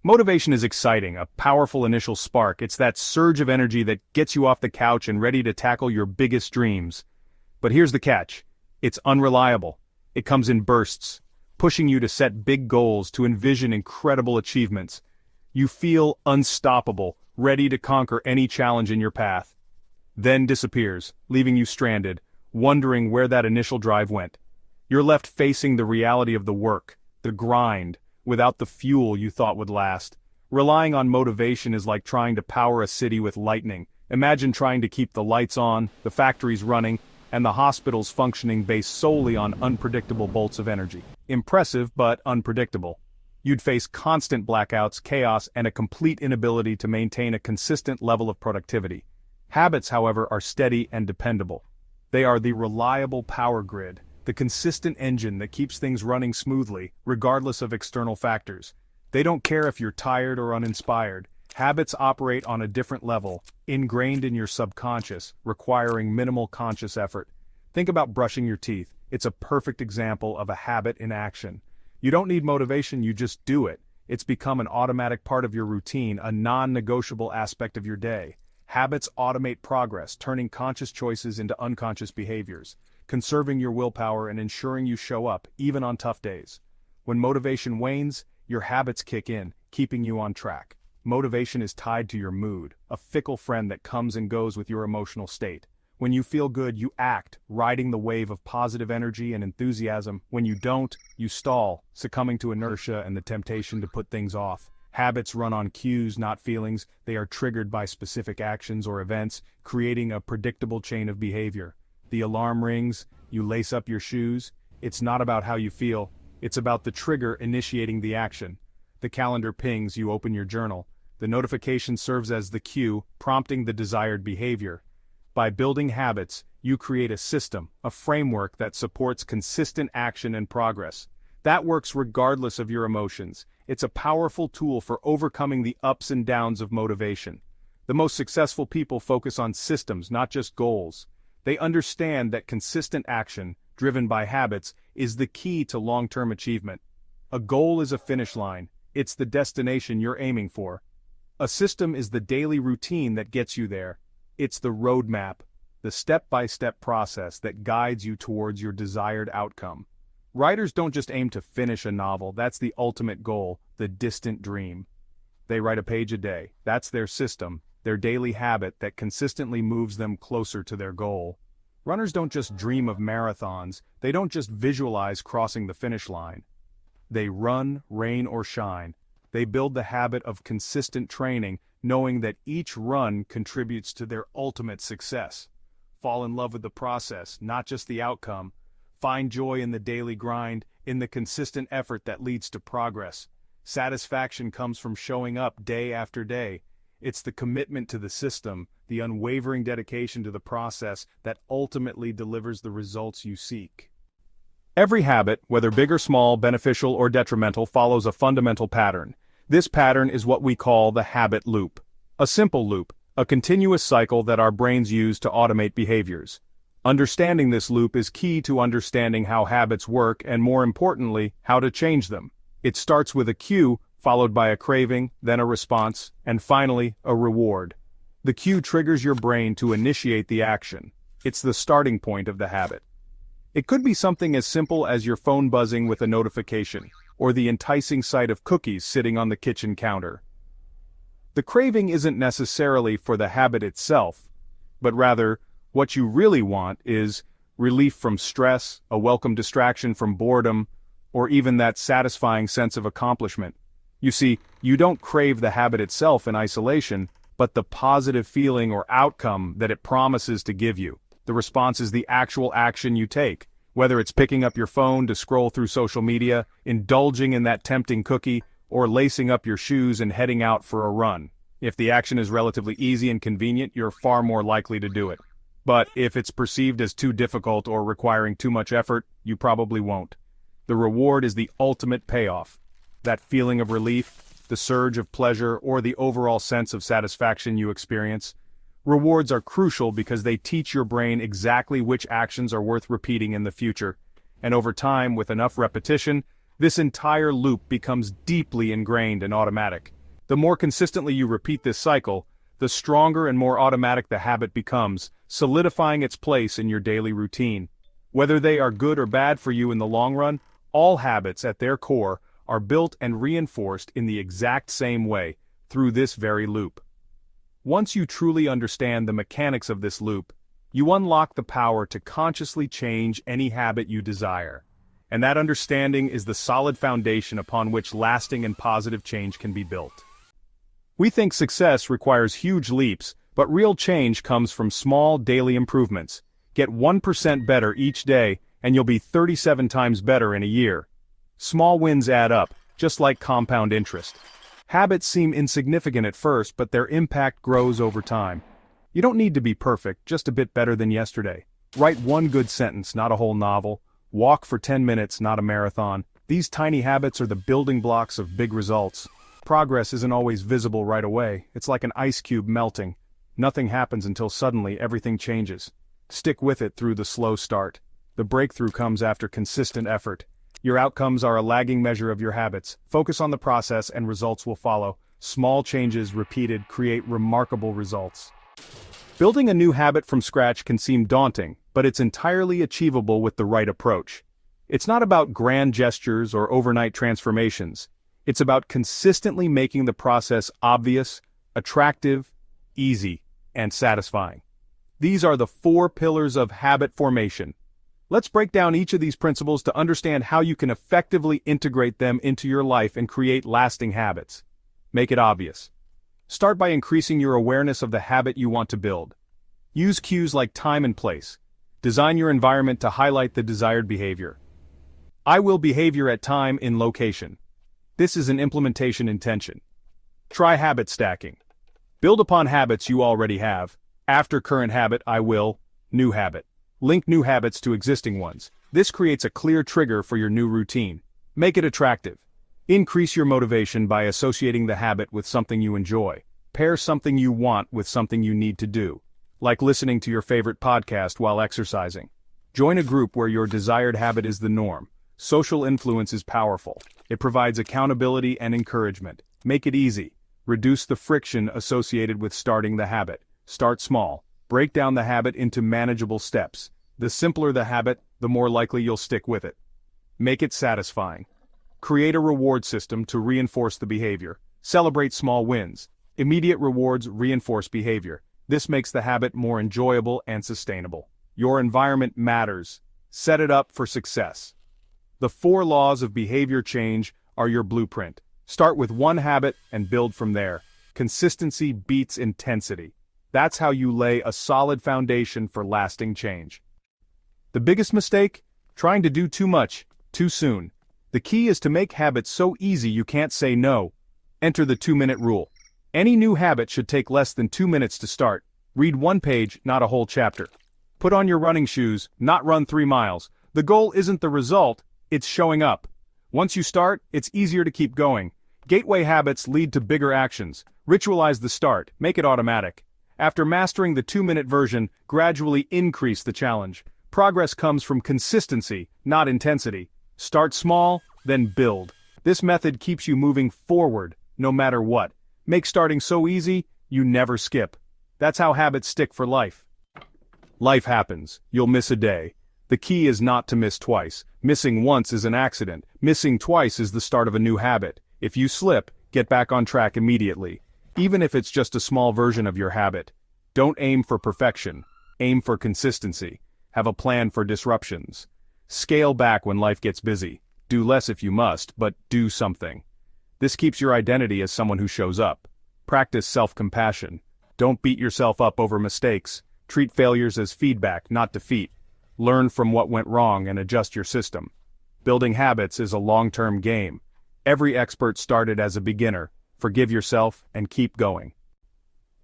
Motivation is exciting, a powerful initial spark. It's that surge of energy that gets you off the couch and ready to tackle your biggest dreams. But here's the catch. It's unreliable. It comes in bursts, pushing you to set big goals, to envision incredible achievements. You feel unstoppable, ready to conquer any challenge in your path. Then disappears, leaving you stranded, wondering where that initial drive went. You're left facing the reality of the work, the grind, without the fuel you thought would last. Relying on motivation is like trying to power a city with lightning. Imagine trying to keep the lights on, the factories running, and the hospitals functioning based solely on unpredictable bolts of energy. Impressive, but unpredictable. You'd face constant blackouts, chaos, and a complete inability to maintain a consistent level of productivity. Habits, however, are steady and dependable. They are the reliable power grid, the consistent engine that keeps things running smoothly, regardless of external factors. They don't care if you're tired or uninspired. Habits operate on a different level, ingrained in your subconscious, requiring minimal conscious effort. Think about brushing your teeth. It's a perfect example of a habit in action. You don't need motivation, you just do it. It's become an automatic part of your routine, a non-negotiable aspect of your day. Habits automate progress, turning conscious choices into unconscious behaviors, conserving your willpower and ensuring you show up, even on tough days. When motivation wanes, your habits kick in, keeping you on track. Motivation is tied to your mood, a fickle friend that comes and goes with your emotional state. When you feel good, you act, riding the wave of positive energy and enthusiasm. When you don't, you stall, succumbing to inertia and the temptation to put things off. Habits run on cues, not feelings. They are triggered by specific actions or events, creating a predictable chain of behavior. The alarm rings, you lace up your shoes. It's not about how you feel, it's about the trigger initiating the action. The calendar pings, you open your journal. The notification serves as the cue, prompting the desired behavior. By building habits, you create a system, a framework that supports consistent action and progress. That works regardless of your emotions. It's a powerful tool for overcoming the ups and downs of motivation. The most successful people focus on systems, not just goals. They understand that consistent action, driven by habits, is the key to long-term achievement. A goal is a finish line. It's the destination you're aiming for. A system is the daily routine that gets you there. It's the roadmap, the step-by-step process that guides you towards your desired outcome. Writers don't just aim to finish a novel, that's the ultimate goal, the distant dream. They write a page a day. That's their system, their daily habit that consistently moves them closer to their goal. Runners don't just dream of marathons, they don't just visualize crossing the finish line. They run, rain or shine. They build the habit of consistent training, knowing that each run contributes to their ultimate success. Fall in love with the process, not just the outcome. Find joy in the daily grind, in the consistent effort that leads to progress. Satisfaction comes from showing up day after day. It's the commitment to the system, the unwavering dedication to the process that ultimately delivers the results you seek. Every habit, whether big or small, beneficial or detrimental, follows a fundamental pattern. This pattern is what we call the habit loop. A simple loop, a continuous cycle that our brains use to automate behaviors. Understanding this loop is key to understanding how habits work and, more importantly, how to change them. It starts with a cue, followed by a craving, then a response, and finally, a reward. The cue triggers your brain to initiate the action. It's the starting point of the habit. It could be something as simple as your phone buzzing with a notification, or the enticing sight of cookies sitting on the kitchen counter. The craving isn't necessarily for the habit itself, but rather, what you really want is relief from stress, a welcome distraction from boredom, or even that satisfying sense of accomplishment. You see, you don't crave the habit itself in isolation, but the positive feeling or outcome that it promises to give you. The response is the actual action you take, whether it's picking up your phone to scroll through social media, indulging in that tempting cookie, or lacing up your shoes and heading out for a run. If the action is relatively easy and convenient, you're far more likely to do it. But if it's perceived as too difficult or requiring too much effort, you probably won't. The reward is the ultimate payoff. That feeling of relief, the surge of pleasure, or the overall sense of satisfaction you experience. Rewards are crucial because they teach your brain exactly which actions are worth repeating in the future. And over time, with enough repetition, This entire loop becomes deeply ingrained and automatic. The more consistently you repeat this cycle, the stronger and more automatic the habit becomes, solidifying its place in your daily routine. Whether they are good or bad for you in the long run, all habits at their core are built and reinforced in the exact same way, through this very loop. Once you truly understand the mechanics of this loop, you unlock the power to consciously change any habit you desire. And that understanding is the solid foundation upon which lasting and positive change can be built. We think success requires huge leaps, but real change comes from small daily improvements. Get 1% better each day, and you'll be 37 times better in a year. Small wins add up, just like compound interest. Habits seem insignificant at first, but their impact grows over time. You don't need to be perfect, just a bit better than yesterday. Write one good sentence, not a whole novel. Walk for 10 minutes, not a marathon. These tiny habits are the building blocks of big results. Progress isn't always visible right away. It's like an ice cube melting. Nothing happens until suddenly everything changes. Stick with it through the slow start. The breakthrough comes after consistent effort. Your outcomes are a lagging measure of your habits. Focus on the process and results will follow. Small changes repeated create remarkable results. Building a new habit from scratch can seem daunting, but it's entirely achievable with the right approach. It's not about grand gestures or overnight transformations. It's about consistently making the process obvious, attractive, easy, and satisfying. These are the 4 pillars of habit formation. Let's break down each of these principles to understand how you can effectively integrate them into your life and create lasting habits. Make it obvious. Start by increasing your awareness of the habit you want to build. Use cues like time and place. Design your environment to highlight the desired behavior. I will behavior at time in location. This is an implementation intention. Try habit stacking. Build upon habits you already have. After current habit, I will, new habit. Link new habits to existing ones. This creates a clear trigger for your new routine. Make it attractive. Increase your motivation by associating the habit with something you enjoy. Pair something you want with something you need to do, like listening to your favorite podcast while exercising. Join a group where your desired habit is the norm. Social influence is powerful. It provides accountability and encouragement. Make it easy. Reduce the friction associated with starting the habit. Start small. Break down the habit into manageable steps. The simpler the habit, the more likely you'll stick with it. Make it satisfying. Create a reward system to reinforce the behavior. Celebrate small wins. Immediate rewards reinforce behavior. This makes the habit more enjoyable and sustainable. Your environment matters. Set it up for success. The 4 laws of behavior change are your blueprint. Start with one habit and build from there. Consistency beats intensity. That's how you lay a solid foundation for lasting change. The biggest mistake? Trying to do too much, too soon. The key is to make habits so easy you can't say no. Enter the 2-minute rule. Any new habit should take less than 2 minutes to start. Read 1 page, not a whole chapter. Put on your running shoes, not run 3 miles. The goal isn't the result, it's showing up. Once you start, it's easier to keep going. Gateway habits lead to bigger actions. Ritualize the start, make it automatic. After mastering the 2-minute version, gradually increase the challenge. Progress comes from consistency, not intensity. Start small, then build. This method keeps you moving forward, no matter what. Make starting so easy, you never skip. That's how habits stick for life. Life happens. You'll miss a day. The key is not to miss twice. Missing once is an accident. Missing twice is the start of a new habit. If you slip, get back on track immediately. Even if it's just a small version of your habit. Don't aim for perfection. Aim for consistency. Have a plan for disruptions. Scale back when life gets busy. Do less if you must, but do something. This keeps your identity as someone who shows up. Practice self-compassion. Don't beat yourself up over mistakes. Treat failures as feedback, not defeat. Learn from what went wrong and adjust your system. Building habits is a long-term game. Every expert started as a beginner. Forgive yourself and keep going.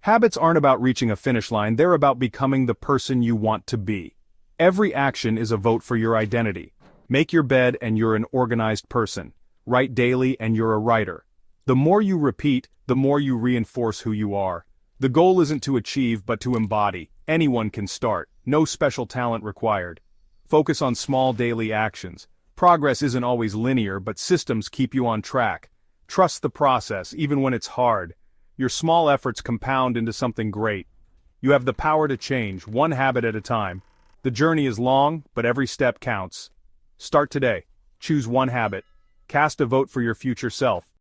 Habits aren't about reaching a finish line, they're about becoming the person you want to be. Every action is a vote for your identity. Make your bed and you're an organized person. Write daily and you're a writer. The more you repeat, the more you reinforce who you are. The goal isn't to achieve but to embody. Anyone can start. No special talent required. Focus on small daily actions. Progress isn't always linear, but systems keep you on track. Trust the process, even when it's hard. Your small efforts compound into something great. You have the power to change, one habit at a time. The journey is long, but every step counts. Start today. Choose one habit. Cast a vote for your future self.